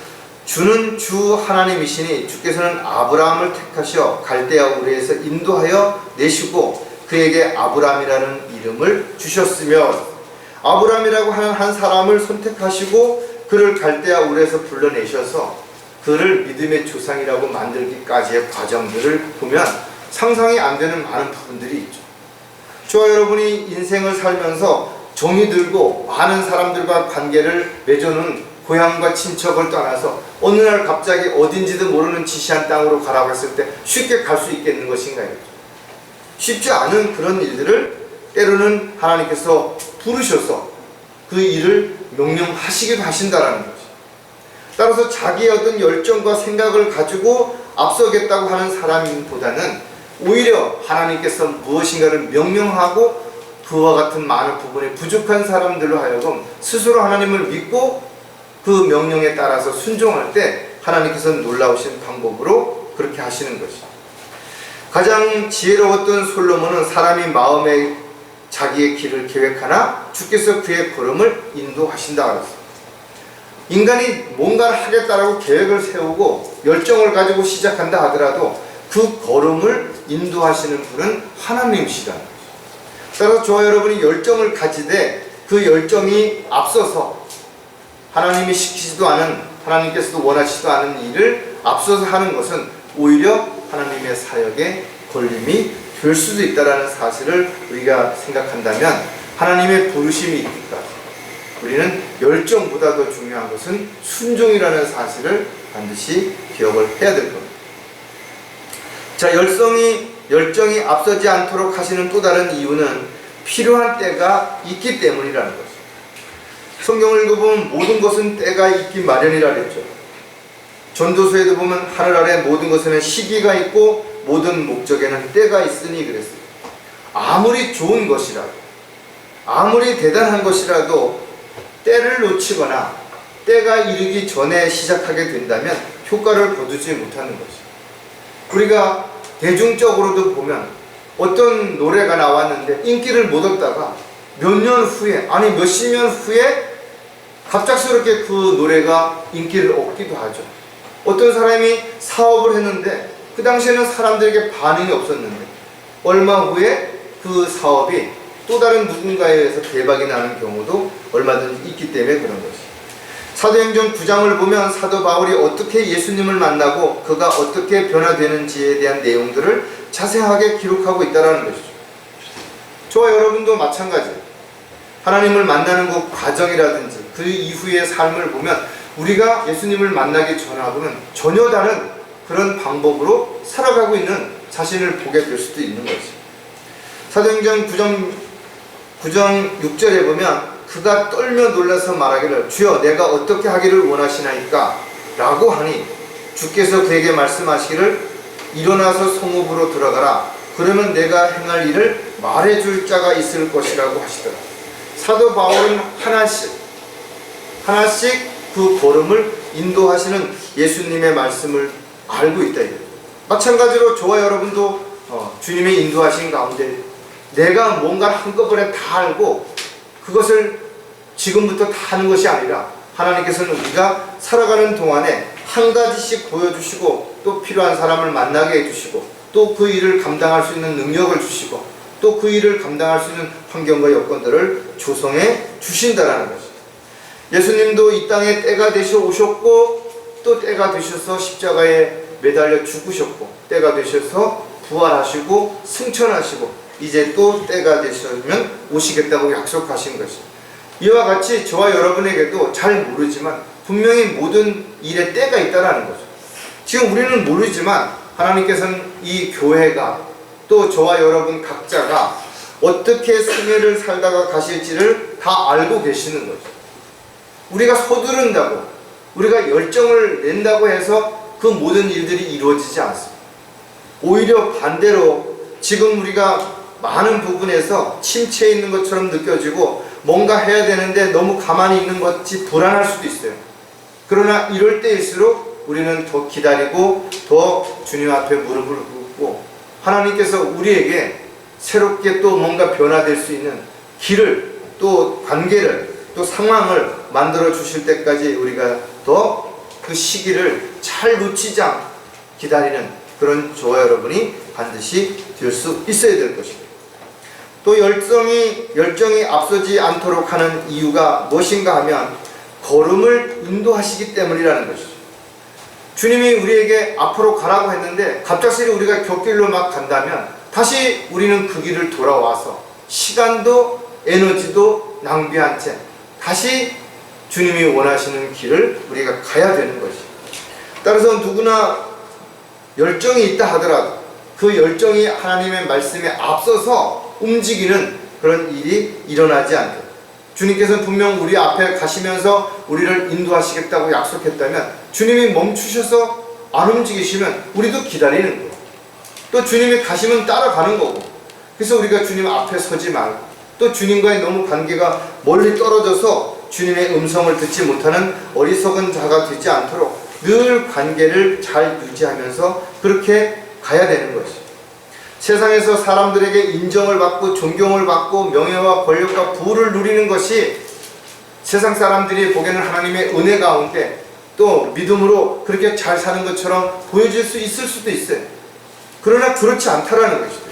주는 주 하나님이시니 주께서는 아브라함을 택하셔 갈대아 우르에서 인도하여 내시고 그에게 아브라함이라는 이름을 주셨으며, 아브라함이라고 하는 한 사람을 선택하시고 그를 갈대아 우르에서 불러내셔서 그를 믿음의 조상이라고 만들기까지의 과정들을 보면 상상이 안 되는 많은 부분들이 있죠. 저와 여러분이 인생을 살면서 정이 들고 많은 사람들과 관계를 맺어놓은 고향과 친척을 떠나서 어느 날 갑자기 어딘지도 모르는 지시한 땅으로 가라고 했을 때 쉽게 갈 수 있겠는 것인가요? 쉽지 않은 그런 일들을 때로는 하나님께서 부르셔서 그 일을 명령하시기도 하신다라는 거죠. 따라서 자기의 어떤 열정과 생각을 가지고 앞서겠다고 하는 사람보다는 오히려 하나님께서 무엇인가를 명령하고 그와 같은 많은 부분에 부족한 사람들로 하여금 스스로 하나님을 믿고 그 명령에 따라서 순종할 때 하나님께서는 놀라우신 방법으로 그렇게 하시는 것이죠. 가장 지혜로웠던 솔로몬은 사람이 마음에 자기의 길을 계획하나 주께서 그의 걸음을 인도하신다 그랬어요. 인간이 뭔가를 하겠다라고 계획을 세우고 열정을 가지고 시작한다 하더라도 그 걸음을 인도하시는 분은 하나님이시다. 따라서 저와 여러분이 열정을 가지되 그 열정이 앞서서 하나님이 시키지도 않은, 하나님께서도 원하시지도 않은 일을 앞서서 하는 것은 오히려 하나님의 사역에 걸림이 될 수도 있다는 사실을 우리가 생각한다면 하나님의 부르심이 있기까지 우리는 열정보다 더 중요한 것은 순종이라는 사실을 반드시 기억을 해야 될 겁니다. 자, 열정이 앞서지 않도록 하시는 또 다른 이유는 필요한 때가 있기 때문이라는 것입니다. 성경을 읽어보면 모든 것은 때가 있기 마련이라 그랬죠. 전도서에도 보면 하늘 아래 모든 것에는 시기가 있고 모든 목적에는 때가 있으니 그랬어요. 아무리 좋은 것이라도, 아무리 대단한 것이라도 때를 놓치거나 때가 이르기 전에 시작하게 된다면 효과를 거두지 못하는 것이죠. 우리가 대중적으로도 보면 어떤 노래가 나왔는데 인기를 못 얻다가 몇 년 후에, 아니 몇십 년 후에 갑작스럽게 그 노래가 인기를 얻기도 하죠. 어떤 사람이 사업을 했는데 그 당시에는 사람들에게 반응이 없었는데 얼마 후에 그 사업이 또 다른 누군가에 의해서 대박이 나는 경우도 얼마든지 있기 때문에 그런 것이죠. 사도행전 9장을 보면 사도 바울이 어떻게 예수님을 만나고 그가 어떻게 변화되는지에 대한 내용들을 자세하게 기록하고 있다는 것이죠. 저와 여러분도 마찬가지예요. 하나님을 만나는 그 과정이라든지 그 이후의 삶을 보면 우리가 예수님을 만나기 전하고는 전혀 다른 그런 방법으로 살아가고 있는 자신을 보게 될 수도 있는 거죠. 사도행전 9장 6절에 보면 그가 떨며 놀라서 말하기를 주여 내가 어떻게 하기를 원하시나이까 라고 하니 주께서 그에게 말씀하시기를 일어나서 성읍으로 들어가라. 그러면 내가 행할 일을 말해줄 자가 있을 것이라고 하시더라. 사도 바울은 하나씩 그 걸음을 인도하시는 예수님의 말씀을 알고 있다. 마찬가지로 저와 여러분도 주님의 인도하신 가운데 내가 뭔가 한꺼번에 다 알고 그것을 지금부터 다 하는 것이 아니라 하나님께서는 우리가 살아가는 동안에 한 가지씩 보여주시고 또 필요한 사람을 만나게 해주시고 또 그 일을 감당할 수 있는 능력을 주시고 또 그 일을 감당할 수 있는 환경과 여건들을 조성해 주신다라는 것입니다. 예수님도 이 땅에 때가 되셔 오셨고 또 때가 되셔서 십자가에 매달려 죽으셨고 때가 되셔서 부활하시고 승천하시고 이제 또 때가 되시면 오시겠다고 약속하신 것입니다. 이와 같이 저와 여러분에게도 잘 모르지만 분명히 모든 일에 때가 있다는 거죠. 지금 우리는 모르지만 하나님께서는 이 교회가 또 저와 여러분 각자가 어떻게 생애를 살다가 가실지를 다 알고 계시는 거죠. 우리가 서두른다고 우리가 열정을 낸다고 해서 그 모든 일들이 이루어지지 않습니다. 오히려 반대로 지금 우리가 많은 부분에서 침체해 있는 것처럼 느껴지고 뭔가 해야 되는데 너무 가만히 있는 것이 불안할 수도 있어요. 그러나 이럴 때일수록 우리는 더 기다리고 더 주님 앞에 무릎을 꿇고 하나님께서 우리에게 새롭게 또 뭔가 변화될 수 있는 길을 또 관계를 또 상황을 만들어 주실 때까지 우리가 더 그 시기를 잘 놓치지 않고 기다리는 그런 저와 여러분이 반드시 될 수 있어야 될 것입니다. 또 열정이 앞서지 않도록 하는 이유가 무엇인가 하면 걸음을 인도하시기 때문이라는 것이죠. 주님이 우리에게 앞으로 가라고 했는데 갑작스레 우리가 곁길로 막 간다면 다시 우리는 그 길을 돌아와서 시간도 에너지도 낭비한 채 다시 주님이 원하시는 길을 우리가 가야 되는 것이죠. 따라서 누구나 열정이 있다 하더라도 그 열정이 하나님의 말씀에 앞서서 움직이는 그런 일이 일어나지 않게 주님께서는 분명 우리 앞에 가시면서 우리를 인도하시겠다고 약속했다면 주님이 멈추셔서 안 움직이시면 우리도 기다리는 거예요. 또 주님이 가시면 따라가는 거고. 그래서 우리가 주님 앞에 서지 말고 또 주님과의 너무 관계가 멀리 떨어져서 주님의 음성을 듣지 못하는 어리석은 자가 되지 않도록 늘 관계를 잘 유지하면서 그렇게 가야 되는 것이죠. 세상에서 사람들에게 인정을 받고 존경을 받고 명예와 권력과 부를 누리는 것이 세상 사람들이 보기에는 하나님의 은혜 가운데 또 믿음으로 그렇게 잘 사는 것처럼 보여질 수 있을 수도 있어요. 그러나 그렇지 않다라는 것이죠.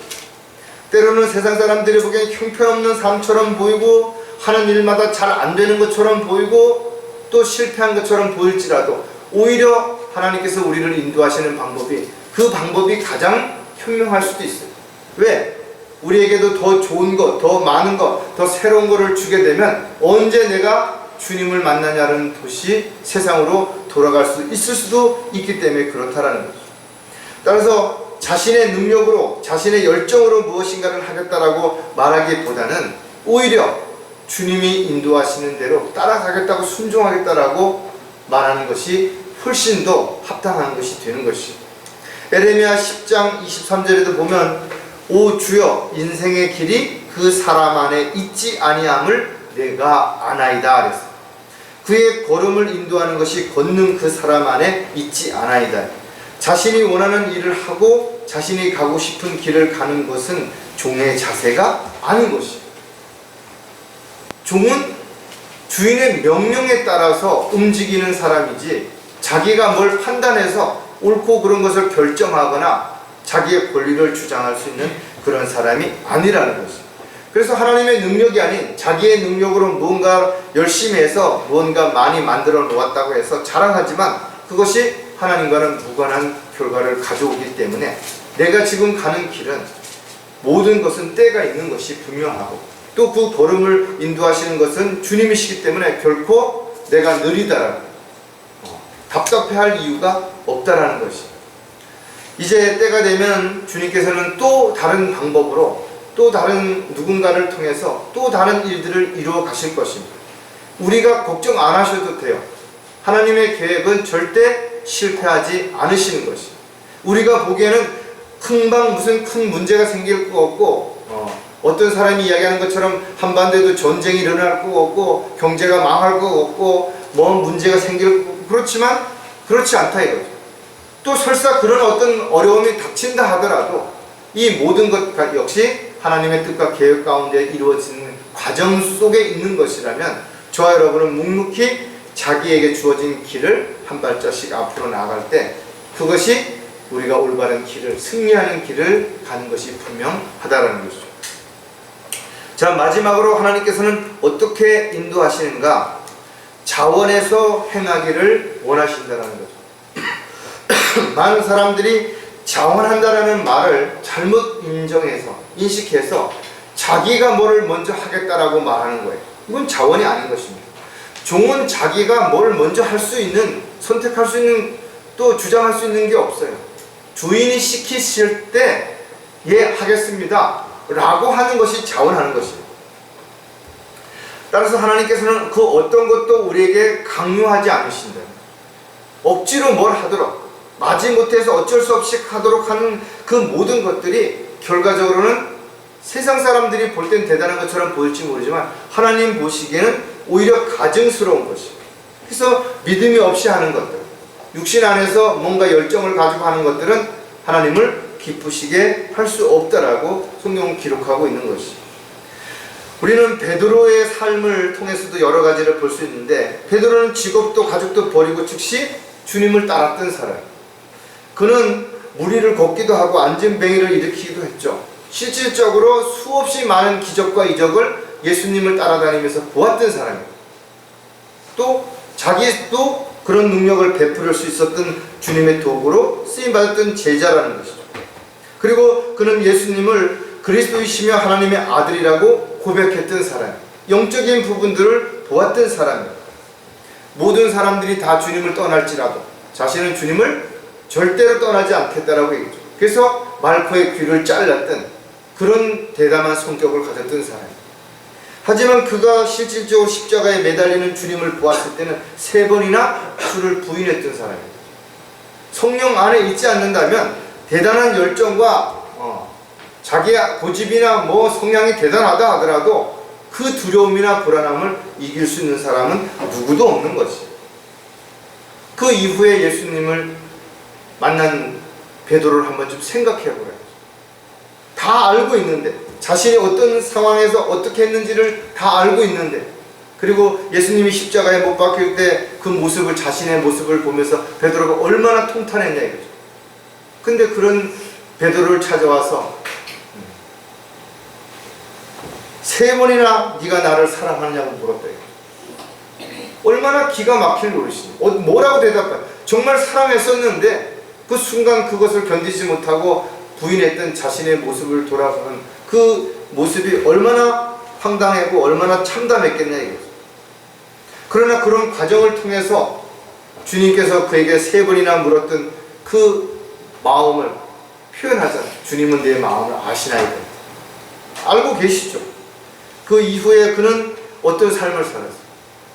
때로는 세상 사람들이 보기엔 형편없는 삶처럼 보이고 하는 일마다 잘 안 되는 것처럼 보이고 또 실패한 것처럼 보일지라도 오히려 하나님께서 우리를 인도하시는 방법이 그 방법이 가장 현명할 수도 있어요. 왜? 우리에게도 더 좋은 것, 더 많은 것, 더 새로운 것을 주게 되면 언제 내가 주님을 만나냐는 것이 세상으로 돌아갈 수 있을 수도 있기 때문에 그렇다라는 거죠. 따라서 자신의 능력으로 자신의 열정으로 무엇인가를 하겠다라고 말하기보다는 오히려 주님이 인도하시는 대로 따라가겠다고 순종하겠다라고 말하는 것이 훨씬 더 합당한 것이 되는 것이죠. 에레미야 10장 23절에도 보면 오 주여 인생의 길이 그 사람 안에 있지 아니함을 내가 아나이다 그랬어요. 그의 걸음을 인도하는 것이 걷는 그 사람 안에 있지 않아이다. 자신이 원하는 일을 하고 자신이 가고 싶은 길을 가는 것은 종의 자세가 아닌 것이에요. 종은 주인의 명령에 따라서 움직이는 사람이지 자기가 뭘 판단해서 옳고 그런 것을 결정하거나 자기의 권리를 주장할 수 있는 그런 사람이 아니라는 것이에요. 그래서 하나님의 능력이 아닌 자기의 능력으로 무언가 열심히 해서 무언가 많이 만들어 놓았다고 해서 자랑하지만 그것이 하나님과는 무관한 결과를 가져오기 때문에 내가 지금 가는 길은 모든 것은 때가 있는 것이 분명하고 또 그 걸음을 인도하시는 것은 주님이시기 때문에 결코 내가 느리다라고 답답해할 이유가 없다라는 것이. 이제 때가 되면 주님께서는 또 다른 방법으로 또 다른 누군가를 통해서 또 다른 일들을 이루어 가실 것입니다. 우리가 걱정 안 하셔도 돼요. 하나님의 계획은 절대 실패하지 않으시는 것이. 우리가 보기에는 금방 무슨 큰 문제가 생길 거 없고 어떤 사람이 이야기하는 것처럼 한반도에도 전쟁이 일어날 거 없고 경제가 망할 거 없고 뭐 문제가 생길 거 그렇지만 그렇지 않다 이거죠. 또 설사 그런 어떤 어려움이 닥친다 하더라도 이 모든 것 역시 하나님의 뜻과 계획 가운데 이루어지는 과정 속에 있는 것이라면 저와 여러분은 묵묵히 자기에게 주어진 길을 한 발자씩 앞으로 나아갈 때 그것이 우리가 올바른 길을 승리하는 길을 가는 것이 분명하다라는 것이죠. 자, 마지막으로 하나님께서는 어떻게 인도하시는가? 자원해서 행하기를 원하신다는 거죠. 많은 사람들이 자원한다라는 말을 잘못 인식해서 자기가 뭐를 먼저 하겠다라고 말하는 거예요. 이건 자원이 아닌 것입니다. 종은 자기가 뭘 먼저 할 수 있는, 선택할 수 있는, 또 주장할 수 있는 게 없어요. 주인이 시키실 때 예 하겠습니다 라고 하는 것이 자원하는 것이에요. 따라서 하나님께서는 그 어떤 것도 우리에게 강요하지 않으신다. 억지로 뭘 하도록 마지못해서 어쩔 수 없이 하도록 하는 그 모든 것들이 결과적으로는 세상 사람들이 볼 땐 대단한 것처럼 보일지 모르지만 하나님 보시기에는 오히려 가증스러운 것이에요. 그래서 믿음이 없이 하는 것들, 육신 안에서 뭔가 열정을 가지고 하는 것들은 하나님을 기쁘시게 할 수 없다라고 성경은 기록하고 있는 것이죠. 우리는 베드로의 삶을 통해서도 여러 가지를 볼 수 있는데 베드로는 직업도 가족도 버리고 즉시 주님을 따랐던 사람. 그는 무리를 걷기도 하고 안진뱅이를 일으키기도 했죠. 실질적으로 수없이 많은 기적과 이적을 예수님을 따라다니면서 보았던 사람이에요. 또 자기도 그런 능력을 베풀을 수 있었던 주님의 도구로 쓰임받았던 제자라는 것이죠. 그리고 그는 예수님을 그리스도이시며 하나님의 아들이라고 고백했던 사람, 영적인 부분들을 보았던 사람이에요. 모든 사람들이 다 주님을 떠날지라도 자신은 주님을 절대로 떠나지 않겠다라고 얘기했죠. 그래서 말코의 귀를 잘랐던 그런 대담한 성격을 가졌던 사람이에요. 하지만 그가 실질적으로 십자가에 매달리는 주님을 보았을 때는 3번이나 주를 부인했던 사람이에요. 성령 안에 있지 않는다면 대단한 열정과 자기의 고집이나 성향이 대단하다 하더라도 그 두려움이나 불안함을 이길 수 있는 사람은 누구도 없는 것이에요. 그 이후에 예수님을 만난 베드로를 한번 좀 생각해 보래요. 다 알고 있는데, 자신이 어떤 상황에서 어떻게 했는지를 다 알고 있는데, 그리고 예수님이 십자가에 못 박힐 때 그 모습을, 자신의 모습을 보면서 베드로가 얼마나 통탄했냐 이거죠. 근데 그런 베드로를 찾아와서 3번이나 네가 나를 사랑하느냐고 물었다. 얼마나 기가 막힐 노릇이니. 뭐라고 대답해? 정말 사랑했었는데 그 순간 그것을 견디지 못하고 부인했던 자신의 모습을 돌아보는 그 모습이 얼마나 황당하고 얼마나 참담했겠냐 이거죠. 그러나 그런 과정을 통해서 주님께서 그에게 3번이나 물었던 그 마음을 표현하잖아요. 주님은 내 마음을 아시나이다. 알고 계시죠. 그 이후에 그는 어떤 삶을 살았어요.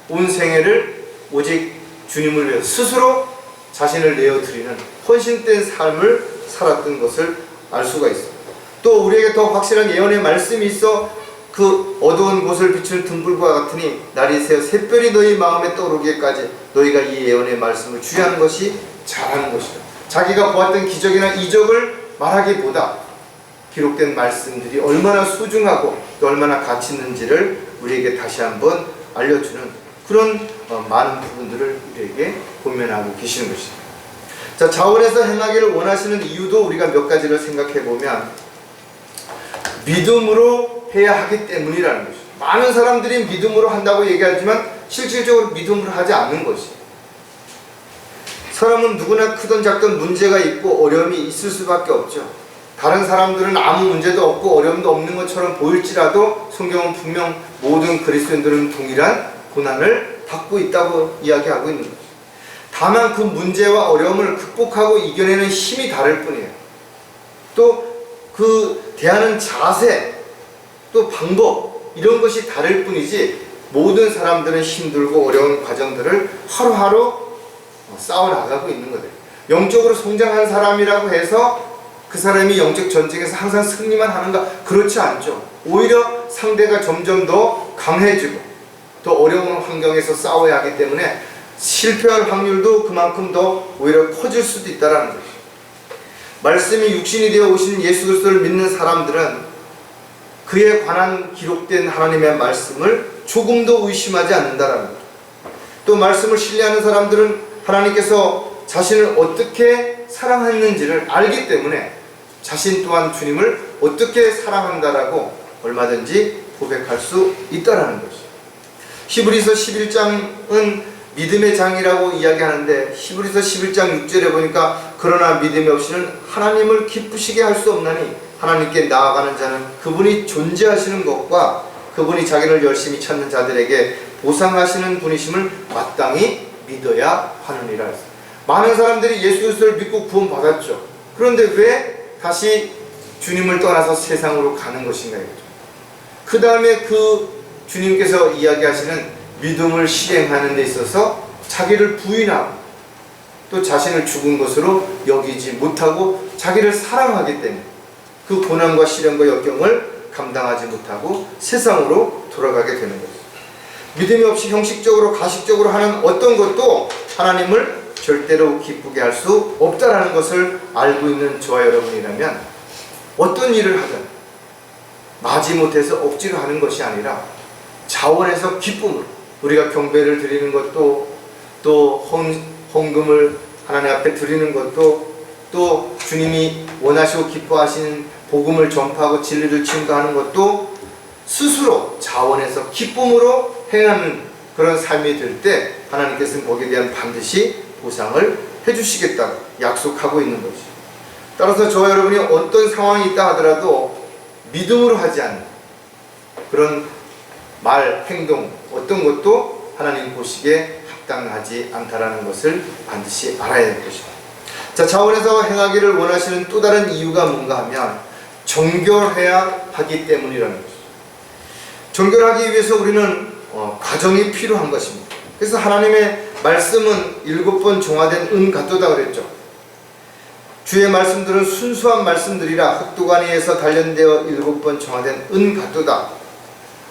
온 생애를 오직 주님을 위해 스스로 자신을 내어드리는 헌신된 삶을 살았던 것을 알 수가 있습니다. 또 우리에게 더 확실한 예언의 말씀이 있어 그 어두운 곳을 비추는 등불과 같으니 날이 새어 샛별이 너희 마음에 떠오르기까지 너희가 이 예언의 말씀을 주의하는 것이 잘하는 것이다. 자기가 보았던 기적이나 이적을 말하기보다 기록된 말씀들이 얼마나 소중하고 또 얼마나 가치 있는지를 우리에게 다시 한번 알려주는 그런 많은 부분들을 우리에게 권면하고 계시는 것입니다. 자, 자원에서 행하기를 원하시는 이유도 우리가 몇 가지를 생각해 보면 믿음으로 해야 하기 때문이라는 것이죠. 많은 사람들이 믿음으로 한다고 얘기하지만 실질적으로 믿음으로 하지 않는 것이에요. 사람은 누구나 크든 작든 문제가 있고 어려움이 있을 수밖에 없죠. 다른 사람들은 아무 문제도 없고 어려움도 없는 것처럼 보일지라도 성경은 분명 모든 그리스도인들은 동일한 고난을 받고 있다고 이야기하고 있는 거죠. 다만 그 문제와 어려움을 극복하고 이겨내는 힘이 다를 뿐이에요. 또 그 대하는 자세, 또 방법 이런 것이 다를 뿐이지 모든 사람들은 힘들고 어려운 과정들을 하루하루 싸워나가고 있는 거예요. 영적으로 성장한 사람이라고 해서 그 사람이 영적 전쟁에서 항상 승리만 하는가? 그렇지 않죠. 오히려 상대가 점점 더 강해지고 또 어려운 환경에서 싸워야 하기 때문에 실패할 확률도 그만큼 더 오히려 커질 수도 있다는 거죠. 말씀이 육신이 되어 오신 예수 그리스도를 믿는 사람들은 그에 관한 기록된 하나님의 말씀을 조금도 의심하지 않는다는 거죠. 또 말씀을 신뢰하는 사람들은 하나님께서 자신을 어떻게 사랑했는지를 알기 때문에 자신 또한 주님을 어떻게 사랑한다라고 얼마든지 고백할 수 있다는 것이죠. 히브리서 11장은 믿음의 장이라고 이야기하는데 히브리서 11장 6절에 보니까 그러나 믿음이 없이는 하나님을 기쁘시게 할 수 없나니 하나님께 나아가는 자는 그분이 존재하시는 것과 그분이 자기를 열심히 찾는 자들에게 보상하시는 분이심을 마땅히 믿어야 하느니라 했어요. 많은 사람들이 예수 그리스도를 믿고 구원받았죠. 그런데 왜 다시 주님을 떠나서 세상으로 가는 것인가 이거죠. 그 다음에 그 주님께서 이야기하시는 믿음을 실행하는 데 있어서 자기를 부인하고 또 자신을 죽은 것으로 여기지 못하고 자기를 사랑하기 때문에 그 고난과 시련과 역경을 감당하지 못하고 세상으로 돌아가게 되는 거죠. 믿음이 없이 형식적으로 가식적으로 하는 어떤 것도 하나님을 절대로 기쁘게 할 수 없다라는 것을 알고 있는 저와 여러분이라면 어떤 일을 하든 마지못해서 억지로 하는 것이 아니라 자원에서 기쁨으로 우리가 경배를 드리는 것도 또 헌금을 하나님 앞에 드리는 것도 또 주님이 원하시고 기뻐하시는 복음을 전파하고 진리를 증거하는 것도 스스로 자원에서 기쁨으로 행하는 그런 삶이 될 때 하나님께서는 거기에 대한 반드시 보상을 해주시겠다고 약속하고 있는 것이죠. 따라서 저와 여러분이 어떤 상황이 있다 하더라도 믿음으로 하지 않는 그런 말, 행동 어떤 것도 하나님 보시기에 합당하지 않다라는 것을 반드시 알아야 될 것입니다. 자, 자원에서 행하기를 원하시는 또 다른 이유가 뭔가 하면 정결해야 하기 때문이라는 것이죠. 정결하기 위해서 우리는 과정이 필요한 것입니다. 그래서 하나님의 말씀은 7번 정화된 은 같도다 그랬죠. 주의 말씀들은 순수한 말씀들이라 흑두가니에서 단련되어 7번 정화된 은 같도다.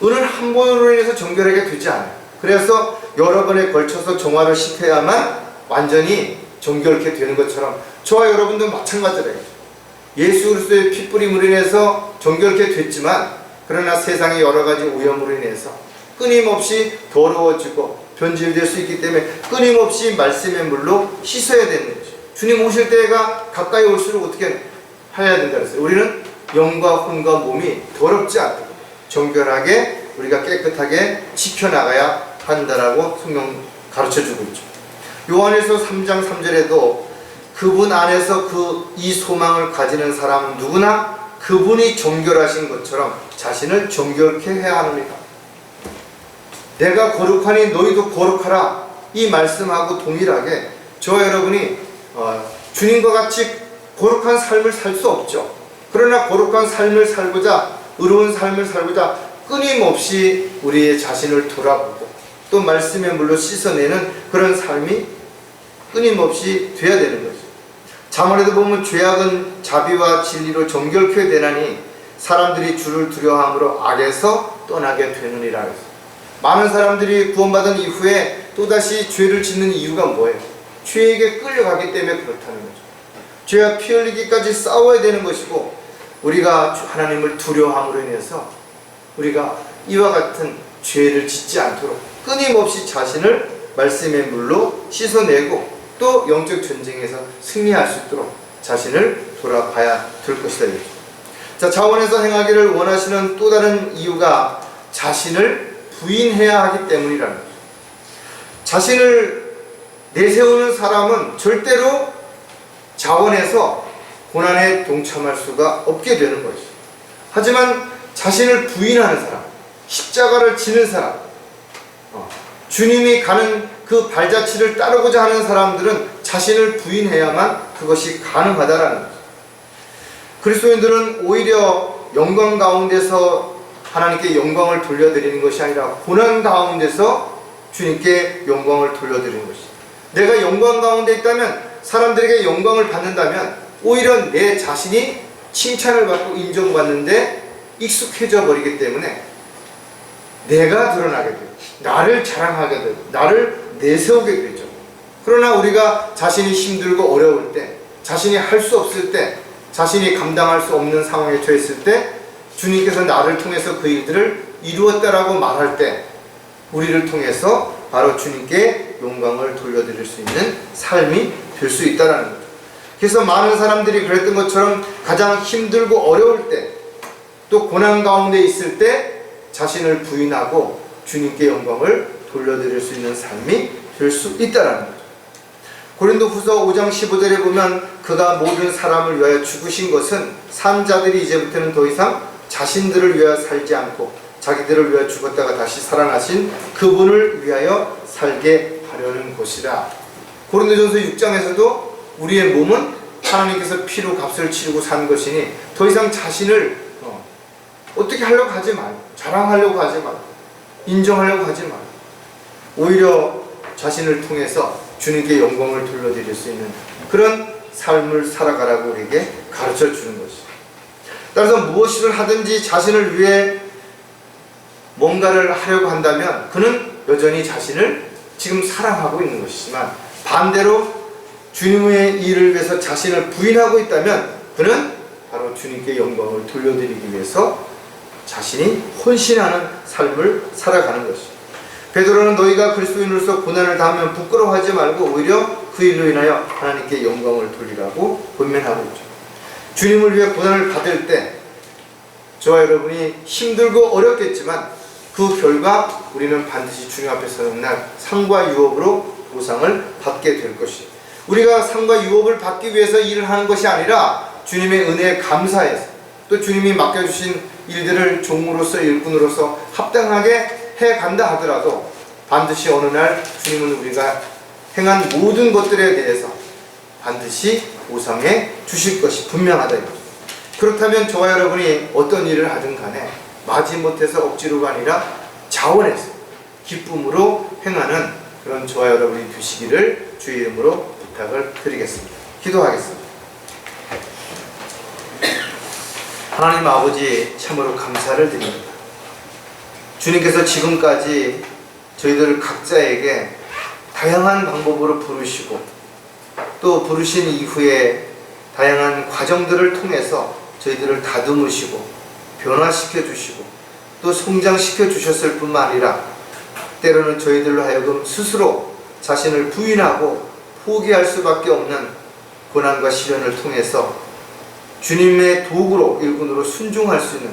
은은 한 번으로 인해서 정결하게 되지 않아요. 그래서 여러 번에 걸쳐서 정화를 시켜야만 완전히 정결케 되는 것처럼 저와 여러분도 마찬가지래요. 예수 그리스도의 핏뿌림으로 인해서 정결케 됐지만 그러나 세상의 여러 가지 오염으로 인해서 끊임없이 더러워지고 변질될 수 있기 때문에 끊임없이 말씀의 물로 씻어야 되는 거죠. 주님 오실 때가 가까이 올수록 어떻게 해야 된다 그랬어요. 우리는 영과 혼과 몸이 더럽지 않도록 정결하게 우리가 깨끗하게 지켜나가야 한다라고 성경 가르쳐주고 있죠. 요한에서 3장 3절에도 그분 안에서 이 소망을 가지는 사람은 누구나 그분이 정결하신 것처럼 자신을 정결케 해야 합니다. 내가 거룩하니 너희도 거룩하라, 이 말씀하고 동일하게 저와 여러분이 주님과 같이 거룩한 삶을 살 수 없죠. 그러나 거룩한 삶을 살고자, 의로운 삶을 살고자 끊임없이 우리의 자신을 돌아보고 또 말씀의 물로 씻어내는 그런 삶이 끊임없이 돼야 되는 거죠. 자문에도 보면 죄악은 자비와 진리로 정결케 되나니 사람들이 주를 두려워함으로 악에서 떠나게 되느니라. 많은 사람들이 구원받은 이후에 또다시 죄를 짓는 이유가 뭐예요? 죄에게 끌려가기 때문에 그렇다는 거죠. 죄와 피 흘리기까지 싸워야 되는 것이고, 우리가 하나님을 두려워함으로 인해서 우리가 이와 같은 죄를 짓지 않도록 끊임없이 자신을 말씀의 물로 씻어내고 또 영적 전쟁에서 승리할 수 있도록 자신을 돌아봐야 될 것이다. 자, 자원에서 행하기를 원하시는 또 다른 이유가 자신을 부인해야 하기 때문이라는 거죠. 자신을 내세우는 사람은 절대로 자원에서 고난에 동참할 수가 없게 되는 것이죠. 하지만 자신을 부인하는 사람, 십자가를 지는 사람, 주님이 가는 그 발자취를 따르고자 하는 사람들은 자신을 부인해야만 그것이 가능하다라는 거죠. 그리스도인들은 오히려 영광 가운데서 하나님께 영광을 돌려드리는 것이 아니라 고난 가운데서 주님께 영광을 돌려드리는 것이죠. 내가 영광 가운데 있다면, 사람들에게 영광을 받는다면 오히려 내 자신이 칭찬을 받고 인정받는데 익숙해져 버리기 때문에 내가 드러나게 돼요. 나를 자랑하게 되고 나를 내세우게 되죠. 그러나 우리가 자신이 힘들고 어려울 때, 자신이 할 수 없을 때, 자신이 감당할 수 없는 상황에 처했을 때 주님께서 나를 통해서 그 일들을 이루었다라고 말할 때 우리를 통해서 바로 주님께 영광을 돌려드릴 수 있는 삶이 될 수 있다는 거죠. 그래서 많은 사람들이 그랬던 것처럼 가장 힘들고 어려울 때, 또 고난 가운데 있을 때 자신을 부인하고 주님께 영광을 돌려드릴 수 있는 삶이 될 수 있다는 거죠. 고린도후서 5장 15절에 보면 그가 모든 사람을 위하여 죽으신 것은 산 자들이 이제부터는 더 이상 자신들을 위하여 살지 않고 자기들을 위하여 죽었다가 다시 살아나신 그분을 위하여 살게 하려는 것이라. 고린도전서 6장에서도 우리의 몸은 하나님께서 피로 값을 치르고 산 것이니 더 이상 자신을 어떻게 하려고 하지 말고, 자랑하려고 하지 말고, 인정하려고 하지 말고, 오히려 자신을 통해서 주님께 영광을 돌려드릴 수 있는 그런 삶을 살아가라고 우리에게 가르쳐 주는 것이죠. 따라서 무엇을 하든지 자신을 위해 뭔가를 하려고 한다면 그는 여전히 자신을 지금 사랑하고 있는 것이지만, 반대로 주님의 일을 위해서 자신을 부인하고 있다면 그는 바로 주님께 영광을 돌려드리기 위해서 자신이 헌신하는 삶을 살아가는 것이죠. 베드로는 너희가 그리스도인으로서 고난을 당하면 부끄러워하지 말고 오히려 그 일로 인하여 하나님께 영광을 돌리라고 권면하고 있죠. 주님을 위해 고난을 받을 때 저와 여러분이 힘들고 어렵겠지만 그 결과 우리는 반드시 주님 앞에 서는 날 상과 유업으로 보상을 받게 될 것이죠. 우리가 상과 유업을 받기 위해서 일을 하는 것이 아니라 주님의 은혜에 감사해서 또 주님이 맡겨주신 일들을 종으로서 일꾼으로서 합당하게 해간다 하더라도 반드시 어느 날 주님은 우리가 행한 모든 것들에 대해서 반드시 보상해 주실 것이 분명하다 이거죠. 그렇다면 저와 여러분이 어떤 일을 하든 간에 마지못해서 억지로가 아니라 자원해서 기쁨으로 행하는 그런 저와 여러분이 되시기를 주의 이름으로 부탁을 드리겠습니다. 기도하겠습니다. 하나님 아버지, 참으로 감사를 드립니다. 주님께서 지금까지 저희들 각자에게 다양한 방법으로 부르시고 또 부르신 이후에 다양한 과정들을 통해서 저희들을 다듬으시고 변화시켜 주시고 또 성장시켜 주셨을 뿐만 아니라 때로는 저희들로 하여금 스스로 자신을 부인하고 포기할 수밖에 없는 고난과 시련을 통해서 주님의 도구로 일꾼으로 순종할 수 있는,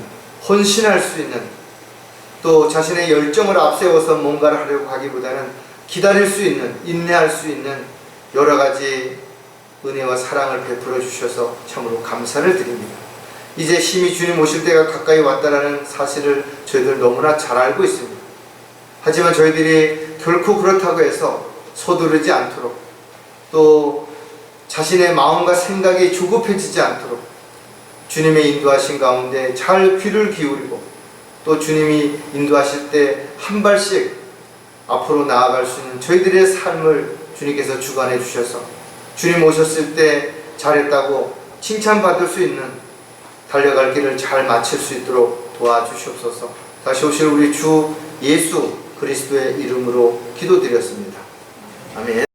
헌신할 수 있는, 또 자신의 열정을 앞세워서 뭔가를 하려고 하기보다는 기다릴 수 있는, 인내할 수 있는 여러 가지 은혜와 사랑을 베풀어 주셔서 참으로 감사를 드립니다. 이제 심히 주님 오실 때가 가까이 왔다라는 사실을 저희들 너무나 잘 알고 있습니다. 하지만 저희들이 결코 그렇다고 해서 서두르지 않도록, 또 자신의 마음과 생각이 조급해지지 않도록 주님의 인도하신 가운데 잘 귀를 기울이고 또 주님이 인도하실 때 한 발씩 앞으로 나아갈 수 있는 저희들의 삶을 주님께서 주관해 주셔서 주님 오셨을 때 잘했다고 칭찬받을 수 있는 달려갈 길을 잘 마칠 수 있도록 도와주시옵소서. 다시 오실 우리 주 예수 그리스도의 이름으로 기도드렸습니다. 아멘.